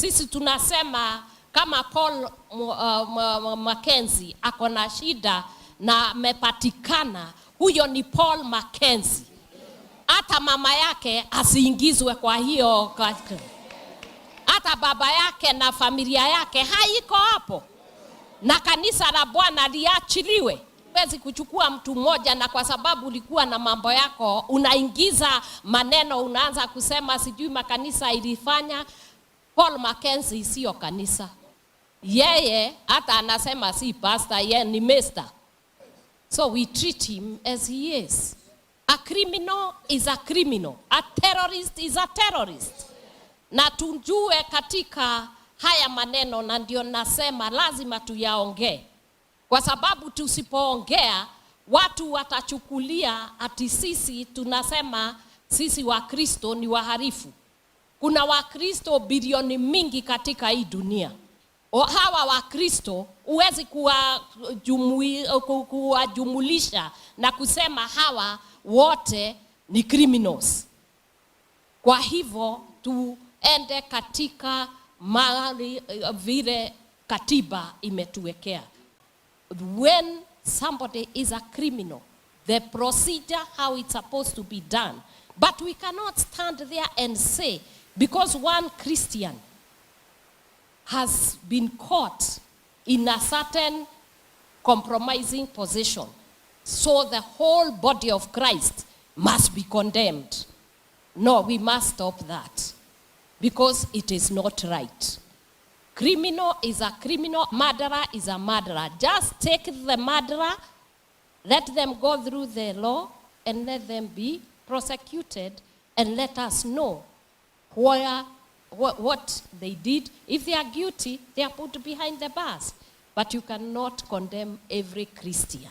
Sisi tunasema kama Paul Mackenzie ako na shida na amepatikana, huyo ni Paul Mackenzie. Hata mama yake asiingizwe kwa hiyo, hata baba yake na familia yake haiko hapo, na kanisa la Bwana liachiliwe. Huwezi kuchukua mtu mmoja na kwa sababu ulikuwa na mambo yako unaingiza maneno, unaanza kusema sijui makanisa ilifanya. Paul Mackenzie sio kanisa. Yeye hata anasema si pastor, yeye ni master. So we treat him as he is. A criminal is a criminal. A terrorist is a terrorist. Na tujue katika haya maneno, na ndio nasema lazima tuyaongee. Kwa sababu tusipoongea watu watachukulia ati sisi tunasema sisi wa Kristo ni waharifu. Kuna Wakristo bilioni mingi katika hii dunia. Hawa Wakristo huwezi kuwajumulisha na kusema hawa wote ni criminals. Kwa hivyo tuende katika mahali vile katiba imetuwekea. When somebody is a criminal, the procedure how it's supposed to be done. But we cannot stand there and say, because one Christian has been caught in a certain compromising position, so the whole body of Christ must be condemned. No, we must stop that, because it is not right. Criminal is a criminal, murderer is a murderer. Just take the murderer, let them go through the law, and let them be prosecuted, and let us know what they did. If they are guilty, they are put behind the bars. But you cannot condemn every Christian.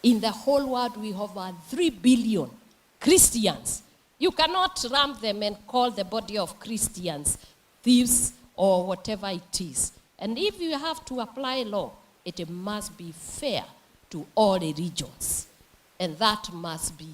In the whole world, we have 3 billion Christians. You cannot ramp them and call the body of Christians thieves or whatever it is. And if you have to apply law, it must be fair to all religions. And that must be